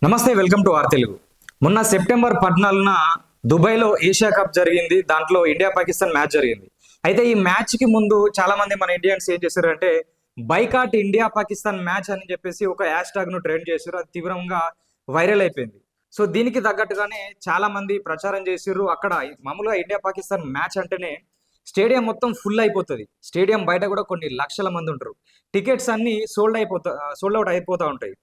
నమస్తే, welcome to are Telugu. మొన్న September 14న దుబాయ్లో ఏషియా కప్ జరిగింది. దాంట్లో ఇండియా పాకిస్తాన్ మ్యాచ్ జరిగింది. అయితే ఈ మ్యాచ్‌కి ముందు చాలా మంది మన ఇండియన్స్ ఏం చేశారంటే బైకాట్ ఇండియా పాకిస్తాన్ మ్యాచ్ అని చెప్పేసి ఒక హ్యాష్ ట్యాగ్‌ను ట్రెండ్ చేసిర్రు. అది తీవ్రంగా వైరల్ అయిపోయింది. సో దీనికి తగ్గట్టుగానే చాలా మంది ప్రచారం చేసిర్రు. అక్కడ మామూలుగా ఇండియా పాకిస్తాన్ మ్యాచ్ అంటేనే స్టేడియం మొత్తం ఫుల్ అయిపోతది. స్టేడియం బయట కూడా కొన్ని లక్షల మంది ఉంటారు. టికెట్స్ అన్నీ సోల్డ్ అవుట్ అయిపోతా ఉంటాయి.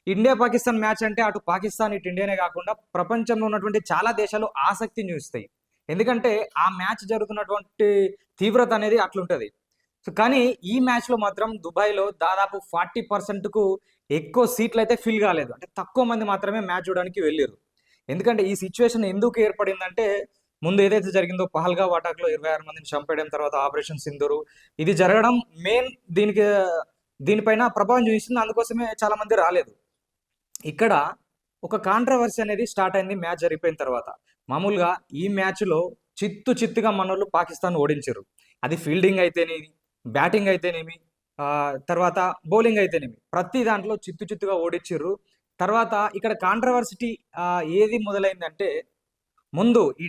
ఇండియా పాకిస్తాన్ మ్యాచ్ అంటే అటు పాకిస్తాన్ ఇటు ఇండియానే కాకుండా ప్రపంచంలో ఉన్నటువంటి చాలా దేశాలు ఆసక్తిని చూస్తాయి. ఎందుకంటే ఆ మ్యాచ్ జరుగుతున్నటువంటి తీవ్రత అనేది అట్లుంటది. సో కానీ ఈ మ్యాచ్‌లో మాత్రం దుబాయ్‌లో దాదాపు 40%కు ఎక్కువ సీట్లయితే ఫిల్ కాలేదు. అంటే తక్కువ మంది మాత్రమే మ్యాచ్ చూడడానికి వెళ్లిర్రు. ఎందుకంటే ఈ సిట్యుయేషన్ ఎందుకు ఏర్పడిందంటే ముందు ఏదైతే జరిగిందో పహల్గామ్ అటాక్‌లో 26 మందిని చంపేయడం, తర్వాత ఆపరేషన్ సింధూర్ ఇది జరగడం మెయిన్ దీనిపైన ప్రభావం చూపిస్తుంది. అందుకోసమే చాలా మంది రాలేదు. ఇక్కడ ఒక కాంట్రవర్సీ అనేది స్టార్ట్ అయింది మ్యాచ్ జరిగిపోయిన తర్వాత. మామూలుగా ఈ మ్యాచ్‌లో చిత్తుగా మనోళ్ళు పాకిస్తాన్ ఓడించారు. అది ఫీల్డింగ్ అయితేనేమి, బ్యాటింగ్ అయితేనేమి, తర్వాత బౌలింగ్ అయితేనేమి ప్రతి దాంట్లో చిత్తుగా ఓడించిర్రు. తర్వాత ఇక్కడ కాంట్రవర్సిటీ ఏది మొదలైందంటే ముందు ఈ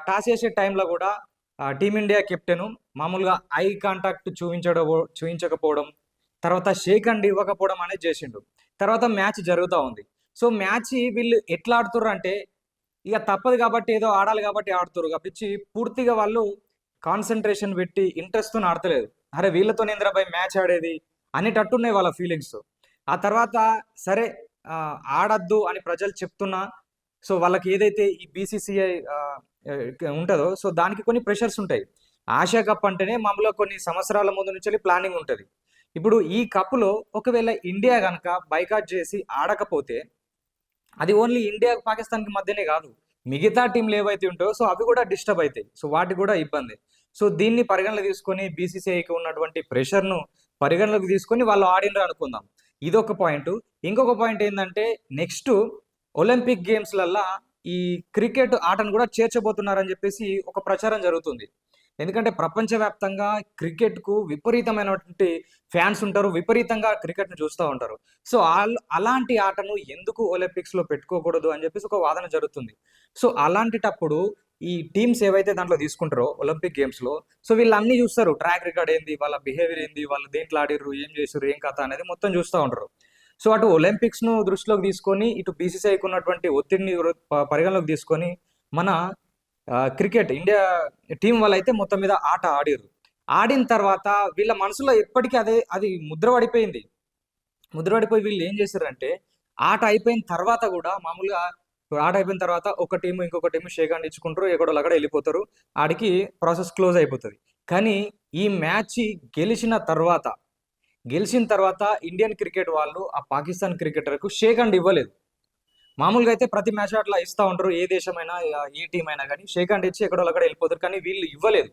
టాస్ ఏసే టైంలో గూడా టీమిండియా కెప్టెను మామూలుగా ఐ కాంటాక్ట్ చూయించకపోవడం, తర్వాత షేక్ హ్యాండ్ ఇవ్వకపోవడం అనేది చేసిండు. తర్వాత మ్యాచ్ జరుగుతా ఉంది. సో, మ్యాచ్ వీళ్ళు ఎట్లా ఆడుతుర్రంటే, ఇగ తప్పదు కాబట్టి ఏదో ఆడాలి కాబట్టి ఆడుతుర్రు తప్పించి పూర్తిగా వాళ్ళు కాన్సంట్రేషన్ పెట్టి ఇంట్రెస్ట్‌తోని ఆడతలేదు. అరే! వీళ్ళతోనేందిరా భయ్ మ్యాచ్ ఆడేది అనేటట్టున్నాయి వాళ్ళ ఫీలింగ్స్. ఆ తర్వాత సరే ఆడొద్దు అని ప్రజలు చెప్తున్నా సో, వాళ్ళకి ఏదైతే ఈ బీసీసీఐ ఉంటదో సో, దానికి కొన్ని ప్రెషర్స్ ఉంటాయి. ఆసియా కప్ అంటేనే మామూలుగా కొన్ని సంవత్సరాల ముందు నుంచెల్లి ప్లానింగ్ ఉంటది. ఇప్పుడు ఈ కప్‌లో ఒకవేళ ఇండియా గనక బైకాట్ చేసి ఆడకపోతే, అది ఓన్లీ ఇండియా, పాకిస్తాన్‌కి మధ్యనే గాదు. మిగతా టీమ్‌లు ఏవైతే ఉంటాయో సో, అవి కూడా డిస్టర్బ్ అయితాయి. సో, వాటికి కూడా ఇబ్బందే. సో, దీన్ని పరిగణలోకి తీసుకొని బీసీసీఐకి ఉన్నటువంటి ప్రెషర్‌ను పరిగణలోకి తీసుకొని వాళ్ళు ఆడిన్రు అనుకుందాం. ఇదొక పాయింటు. ఇంకొక పాయింట్ ఏందంటే నెక్స్టు ఒలింపిక్ గేమ్స్‌లల్లా ఈ క్రికెట్ ఆటను కూడా చేర్చబోతున్నారని చెప్పేసి ఒక ప్రచారం జరుగుతుంది. ఎందుకంటే ప్రపంచవ్యాప్తంగా క్రికెట్‌కు విపరీతమైనటువంటి ఫ్యాన్స్ ఉంటారు. విపరీతంగా క్రికెట్‌ని చూస్తా ఉంటారు. సో, అలాంటి ఆటను ఎందుకు ఒలింపిక్స్‌లో పెట్టుకోకూడదు అని చెప్పేసి ఒక వాదన జరుగుతుంది. సో, అలాంటిటప్పుడు ఈ టీమ్స్ ఏవైతే దాంట్లో తీసుకుంటారో ఒలింపిక్ గేమ్స్‌లో సో, వీళ్ళన్నీ చూస్తారు. ట్రాక్ రికార్డ్ ఏంది? వాళ్ళ బిహేవియర్ ఏంది? వాళ్ళు దేంట్లో ఆడిర్రు? ఏం చేసిర్రు? ఏం కథ? అనేది మొత్తం చూస్తా ఉంటారు. సో, అటు ఒలింపిక్స్‌ను దృష్టిలోకి తీసుకొని, ఇటు బీసీసీఐకి ఉన్నటువంటి ఒత్తిడిని పరిగణలోకి తీసుకొని మన క్రికెట్ ఇండియా టీమ్ వాళ్ళైతే మొత్తం మీద ఆట ఆడిర్రు. ఆడిన తర్వాత వీళ్ళ మనసులో ఎప్పటికి అది ముద్ర పడిపోయింది. ముద్ర పడిపోయి వీళ్ళు ఏం చేశారంటే, ఆట అయిపోయిన తర్వాత గూడా మామూలుగా ఆట అయిపోయిన తర్వాత ఒక టీము, ఇంకొక టీము షేక్ హ్యాండ్ ఇచ్చుకుంటారు. ఎక్కడోళ్ళు ఎళ్ళిపోతారు. ఆడికి ప్రాసెస్ క్లోజ్ అయిపోతది. కానీ ఈ మ్యాచ్ గెలిచిన తర్వాత ఇండియన్ క్రికెట్ వాళ్ళు ఆ పాకిస్తాన్ క్రికెటర్‌కు షేక్ హ్యాండ్ ఇవ్వలేదు. మామూలుగా అయితే ప్రతి మ్యాచ్ అట్లా ఇస్తా ఉంటారు. ఏ దేశమైనా, ఏ టీమ్ అయినా గాని షేక్ హ్యాండ్ ఇచ్చి ఎక్కడోళ్ళు ఎళ్ళిపోతారు. కానీ వీళ్ళు ఇవ్వలేదు.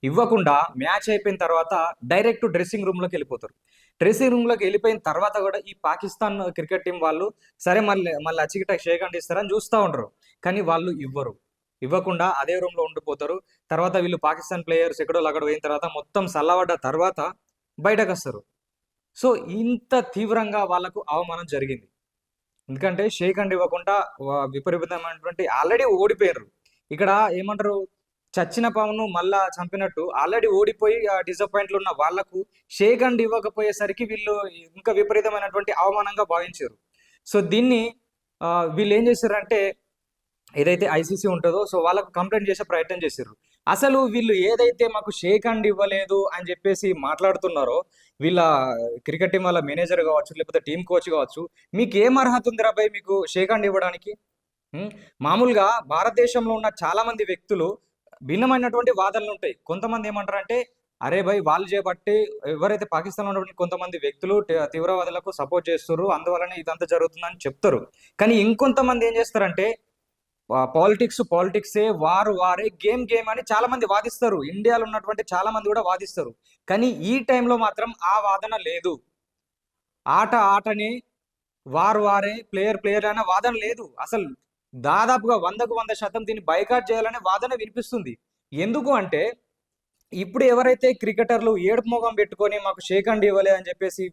ఇవ్వకుండా మ్యాచ్ అయిపోయిన తర్వాత డైరెక్ట్ డ్రెస్సింగ్ రూమ్‌లోకి ఎళ్ళిపోతారు. డ్రెస్సింగ్ రూమ్‌లోకి ఎళ్ళిపోయిన తర్వాత గూడా ఈ పాకిస్తాన్ క్రికెట్ టీమ్ వాళ్ళు సరే మళ్ళీ అచ్చిగిట షేక్ హ్యాండ్ ఇస్తారని చూస్తా ఉంటారు. కానీ వాళ్ళు ఇవ్వరు. ఇవ్వకుండా అదే రూమ్‌లో ఉండిపోతారు. తర్వాత వీళ్ళు పాకిస్తాన్ ప్లేయర్స్ ఎక్కడోళ్ళు పోయిన తర్వాత మొత్తం సల్లబడ్డ తర్వాత బయటకొస్తారు. సో, ఇంత తీవ్రంగా వాళ్ళకు అవమానం జరిగింది. ఎందుకంటే షేక్ హ్యాండ్ ఇవ్వకుండా విపరీతమైనటువంటి ఆల్రెడీ ఓడిపోయారు. ఇక్కడ ఏమంటారు, చచ్చిన పామును మళ్ళా చంపినట్టు ఆల్రెడీ ఓడిపోయి డిసప్పాయింట్‌లో ఉన్న వాళ్ళకు షేక్ హ్యాండ్ ఇవ్వకపోయేసరికి వీళ్ళు ఇంకా విపరీతమైనటువంటి అవమానంగా భావించారు. సో, దీన్ని వీళ్ళేం చేశారంటే ఏదైతే ఐసీసీ ఉంటదో సో, వాళ్ళకు కంప్లెయింట్ చేసే ప్రయత్నం చేసిర్రు. అసలు వీళ్ళు ఏదైతే మాకు షేక్ హ్యాండ్ ఇవ్వలేదు అని చెప్పేసి మాట్లాడుతున్నారో, వీళ్ళ క్రికెట్ టీమ్ వాళ్ళ మేనేజర్ గావచ్చు, లేకపోతే టీమ్ కోచ్ గావచ్చు, మీకేం అర్హత ఉందిరా భయ్ మీకు షేక్ హ్యాండ్ ఇవ్వడానికి? మామూలుగా భారతదేశంలో ఉన్న చాలా మంది వ్యక్తులు భిన్నమైనటువంటి వాదనలుంటాయి. కొంతమంది ఏమంటారంటే, అరే భయ్! వాళ్ళు చేపట్టి ఎవరైతే పాకిస్తాన్‌లో ఉన్నటువంటి కొంతమంది వ్యక్తులు తీవ్రవాదులకు సపోర్ట్ చేస్తుర్రు. అందువల్లనే ఇదంతా జరుగుతుందని చెప్తారు. కానీ ఇంకొంతమంది ఏం చేస్తారంటే పాలిటిక్సే, వారే, గేమ్ అని చాలా మంది వాదిస్తారు. ఇండియాలో ఉన్నటువంటి చాలా మంది కూడా వాదిస్తారు. కానీ ఈ టైంలో మాత్రం ఆ వాదన లేదు. ఆటనే, వారే, ప్లేయర్ అనే వాదన లేదు. అసలు దాదాపుగా 100కు 100% దీన్ని బైకాట్ చేయాలనే వాదన వినిపిస్తుంది. ఎందుకు అంటే ఇప్పుడు ఎవరైతే క్రికెటర్లు ఏడుపు మొఖం పెట్టుకొని మాకు షేక్ హ్యాండ్ ఇవ్వలే అని చెప్పేసి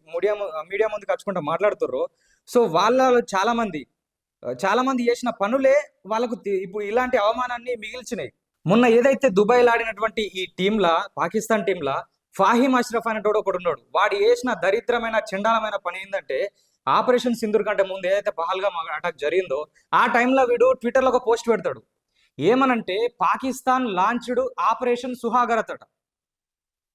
మీడియా ముందుకు వచ్చుకుంటా మాట్లాడుతుర్రో సో వాళ్ళలో చాలా మంది చేసిన పనులే వాళ్ళకు ఇప్పుడు ఇలాంటి అవమానాన్ని మిగిల్చినాయి. మొన్న ఏదైతే దుబాయ్‌లో ఆడినటువంటి ఈ టీంలా, పాకిస్తాన్ టీంలా ఫాహీమ్ అష్రఫ్ అనేటోడు ఒకడున్నాడు. వాడు చేసిన దరిద్రమైన, చండాలమైన పని ఏందంటే, ఆపరేషన్ సింధూర్ కంటే ముందు ఏదైతే పహల్గామ్ అటాక్ జరిగిందో, ఆ టైంలో వీడు ట్విట్టర్‌లో ఒక పోస్ట్ పెడతాడు. ఏమనంటే, పాకిస్తాన్ లాంచ్డ్ ఆపరేషన్ సుహాగరత్ అట.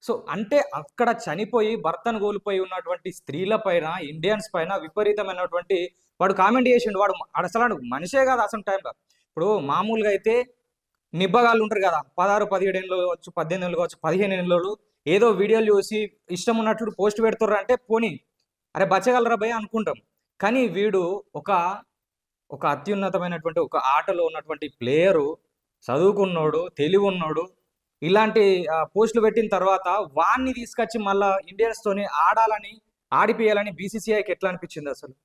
సో, అంటే అక్కడ చనిపోయి, భర్తను కోల్పోయి ఉన్నటువంటి స్త్రీల పైన, ఇండియన్స్ పైన విపరీతమైనటువంటి వాడు కామెంట్ చేసిండు. వాడు అసలాడు మనిషే కాదు అసలు టైంలో. ఇప్పుడు మామూలుగా అయితే నిబ్బగాళ్ళు ఉంటారు కదా, 16, 17 ఏళ్ళు కావచ్చు, 18 ఏళ్ళు కావచ్చు, 15 ఏళ్ళోళ్ళు ఏదో వీడియోలు చూసి ఇష్టం ఉన్నట్లు పోస్ట్ పెడుతుర్రు అంటే పోనీ, అరే బచ్చగలరా భయ్ అనుకుంటాం. కానీ వీడు ఒక ఒక అత్యున్నతమైనటువంటి ఒక ఆటలో ఉన్నటువంటి ప్లేయరు, చదువుకున్నోడు, తెలివున్నోడు, ఇలాంటి పోస్టులు పెట్టిన తర్వాత వాడిని తీసుకొచ్చి మళ్ళా ఇండియన్స్తోని ఆడిపియాలని బీసీసీఐకి ఎట్లా అనిపించింది అసలు?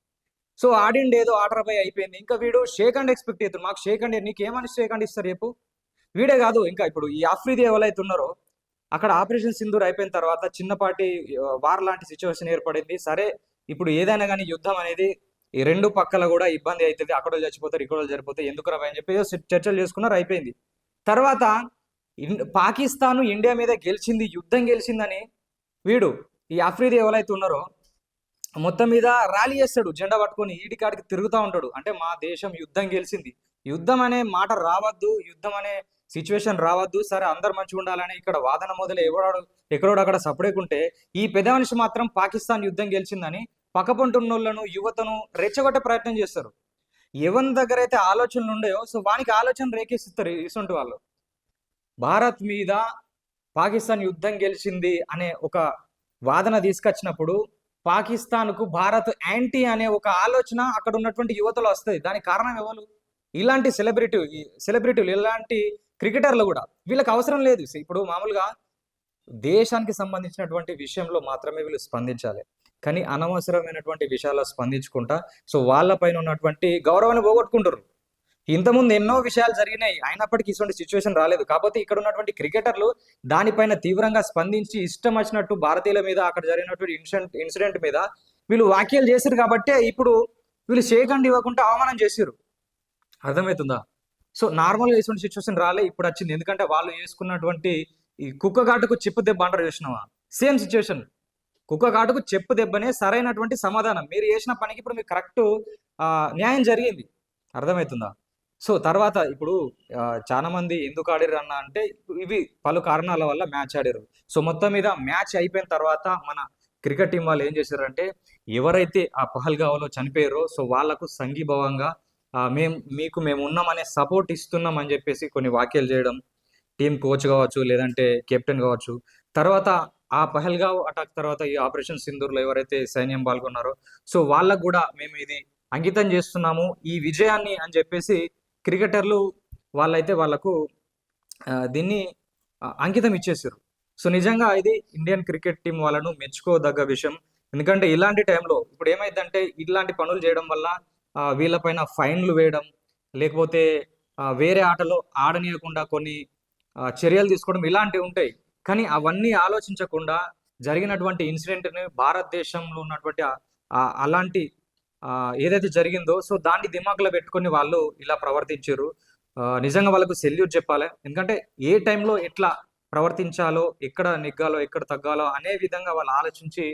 సో ఆడిండేదో ఆర్డర్ బై అయిపోయింది. ఇంకా వీడు షేక్ హ్యాండ్ ఎక్స్పెక్ట్ అవుతుంది. మాకు షేక్ హ్యాండ్, నీకేమని షేక్ హ్యాండ్ ఇస్తారు చెప్పు? వీడే కాదు, ఇంకా ఇప్పుడు ఈ ఆఫ్రిది ఎవరైతే ఉన్నారో అక్కడ ఆపరేషన్ సింధూర్ అయిపోయిన తర్వాత చిన్నపాటి వార్ లాంటి సిచ్యువేషన్ ఏర్పడింది. సరే, ఇప్పుడు ఏదైనా కానీ యుద్ధం అనేది ఈ రెండు పక్కల కూడా ఇబ్బంది అవుతుంది. అక్కడ చచ్చిపోతారు, ఇక్కడ చనిపోతారు, ఎందుకు రా అని చెప్పి చర్చలు చేసుకున్నారు, అయిపోయింది. తర్వాత పాకిస్తాన్ ఇండియా మీద గెలిచింది, యుద్ధం గెలిచిందని వీడు ఈ ఆఫ్రిది ఎవరైతే ఉన్నారో మొత్తం మీద ర్యాలీ చేస్తాడు, జెండా పట్టుకొని ఈడికాడికి తిరుగుతూ ఉంటాడు. అంటే మా దేశం యుద్ధం గెలిచింది, యుద్ధం అనే మాట రావద్దు, యుద్ధం అనే సిచ్యువేషన్ రావద్దు, సరే అందరు మంచిగా ఉండాలని ఇక్కడ వాదన మొదలు ఎక్కడోడు అక్కడ సపడేకుంటే, ఈ పెద్ద మనిషి మాత్రం పాకిస్తాన్ యుద్ధం గెలిచిందని పక్కపంటున్నోళ్లను, యువతను రెచ్చగొట్టే ప్రయత్నం చేస్తారు. ఎవరి దగ్గర అయితే ఆలోచనలు ఉండేవో సో వానికి ఆలోచన రేకేసిస్తారు ఇటువంటి వాళ్ళు. భారత్ మీద పాకిస్తాన్ యుద్ధం గెలిచింది అనే ఒక వాదన తీసుకొచ్చినప్పుడు పాకిస్తాన్కు భారత్ యాంటీ అనే ఒక ఆలోచన అక్కడ ఉన్నటువంటి యువతలో వస్తుంది. దానికి కారణం ఎవరు? ఇలాంటి సెలబ్రిటీలు, ఇలాంటి క్రికెటర్లు కూడా. వీళ్ళకి అవసరం లేదు. ఇప్పుడు మామూలుగా దేశానికి సంబంధించినటువంటి విషయంలో మాత్రమే వీళ్ళు స్పందించాలి, కానీ అనవసరమైనటువంటి విషయాల్లో స్పందించుకుంటా సో వాళ్ళపైన ఉన్నటువంటి గౌరవాన్ని పోగొట్టుకుంటారు. ఇంతకుముందు ఎన్నో విషయాలు జరిగినాయి, అయినప్పటికీ ఇటువంటి సిచ్యువేషన్ రాలేదు. కాకపోతే ఇక్కడ ఉన్నటువంటి క్రికెటర్లు దానిపైన తీవ్రంగా స్పందించి ఇష్టం వచ్చినట్టు భారతీయుల మీద, అక్కడ జరిగినటువంటి ఇన్సిడెంట్ మీద వీళ్ళు వ్యాఖ్యలు చేశారు. కాబట్టే ఇప్పుడు వీళ్ళు షేక్ హ్యాండ్ ఇవ్వకుండా అవమానం చేశారు. అర్థమవుతుందా? సో నార్మల్గా ఇటువంటి సిచ్యువేషన్ రాలే, ఇప్పుడు వచ్చింది. ఎందుకంటే వాళ్ళు వేసుకున్నటువంటి ఈ కుక్క ఘాటుకు చెప్పు దెబ్బ అంటారు, చూసినావా? Same situation. కుక్క ఘాటుకు చెప్పు దెబ్బనే సరైనటువంటి సమాధానం. మీరు చేసిన పనికి ఇప్పుడు మీకు కరెక్ట్ న్యాయం జరిగింది. అర్థమవుతుందా? సో తర్వాత ఇప్పుడు చాలా మంది ఎందుకు ఆడిరు అన్న అంటే ఇవి పలు కారణాల వల్ల మ్యాచ్ ఆడారు. సో మొత్తం మీద మ్యాచ్ అయిపోయిన తర్వాత మన క్రికెట్ టీం వాళ్ళు ఏం చేశారంటే, ఎవరైతే ఆ పహల్గావ్లో చనిపోయారో సో వాళ్లకు సంఘీభావంగా మేము ఉన్నామనే సపోర్ట్ ఇస్తున్నాం అని చెప్పేసి కొన్ని వ్యాఖ్యలు చేయడం, టీం కోచ్ కావచ్చు, లేదంటే కెప్టెన్ కావచ్చు. తర్వాత ఆ పహల్గావ్ అటాక్ తర్వాత ఈ ఆపరేషన్ సింధూర్లో ఎవరైతే సైన్యం పాల్గొన్నారో సో వాళ్ళకు కూడా మేము ఇది అంకితం చేస్తున్నాము ఈ విజయాన్ని అని చెప్పేసి క్రికెటర్లు వాళ్ళైతే వాళ్ళకు దీన్ని అంకితం ఇచ్చేసారు. సో నిజంగా ఇది ఇండియన్ క్రికెట్ టీం వాళ్ళను మెచ్చుకోదగ్గ విషయం. ఎందుకంటే ఇలాంటి టైంలో ఇప్పుడు ఏమైందంటే ఇలాంటి పనులు చేయడం వల్ల వీళ్ళపైన ఫైన్లు వేయడం, లేకపోతే వేరే ఆటలో ఆడనీయకుండా కొన్ని చర్యలు తీసుకోవడం ఇలాంటివి ఉంటాయి. కానీ అవన్నీ ఆలోచించకుండా జరిగినటువంటి ఇన్సిడెంట్ని భారతదేశంలో ఉన్నటువంటి అలాంటి ఏదైతే జరిగిందో సో దాన్ని దిమాగ్లో పెట్టుకొని వాళ్ళు ఇలా ప్రవర్తించారు. నిజంగా వాళ్ళకు సెల్యూట్ చెప్పాలి. ఎందుకంటే ఏ టైంలో ఎట్లా ప్రవర్తించాలో, ఎక్కడ నెగ్గాలో, ఎక్కడ తగ్గాలో అనే విధంగా వాళ్ళు ఆలోచించి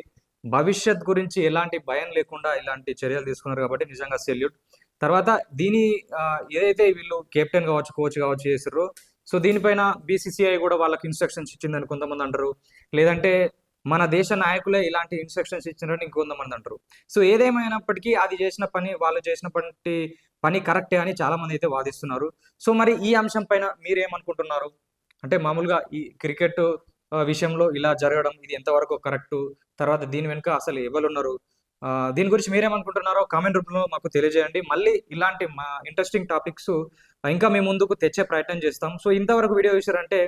భవిష్యత్ గురించి ఎలాంటి భయం లేకుండా ఇలాంటి చర్యలు తీసుకున్నారు. కాబట్టి నిజంగా సెల్యూట్. తర్వాత ఏదైతే వీళ్ళు కెప్టెన్ కావచ్చు, కోచ్ కావచ్చు చేసారో సో దీనిపైన బీసీసీఐ కూడా వాళ్ళకి ఇన్స్ట్రక్షన్స్ ఇచ్చిందని కొంతమంది అంటారు, లేదంటే మన దేశ నాయకులే ఇలాంటి ఇన్స్ట్రక్షన్స్ ఇచ్చినారని ఇంకొంతమంది అంటారు. సో ఏదేమైనప్పటికీ వాళ్ళు చేసిన పని కరెక్టే అని చాలా మంది అయితే వాదిస్తున్నారు. సో మరి ఈ అంశం పైన మీరేమనుకుంటున్నారు? అంటే మామూలుగా ఈ క్రికెట్ విషయంలో ఇలా జరగడం ఇది ఎంతవరకు కరెక్ట్? తర్వాత దీని వెనుక అసలు ఎవరున్నారు? దీని గురించి మీరేమనుకుంటున్నారో కామెంట్ రూపంలో మాకు తెలియజేయండి. మళ్ళీ ఇలాంటి ఇంట్రెస్టింగ్ టాపిక్స్ ఇంకా మేము ముందుకు తెచ్చే ప్రయత్నం చేస్తాం. సో ఇంతవరకు వీడియో చూసారంటే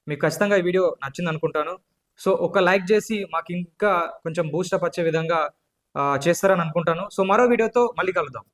మీకు ఖచ్చితంగా ఈ వీడియో నచ్చింది అనుకుంటాను. సో ఒక లైక్ చేసి మాకు ఇంకా కొంచెం బూస్టప్ వచ్చే విధంగా చేస్తారని అనుకుంటాను. సో మరో వీడియోతో మళ్ళీ కలుద్దాం.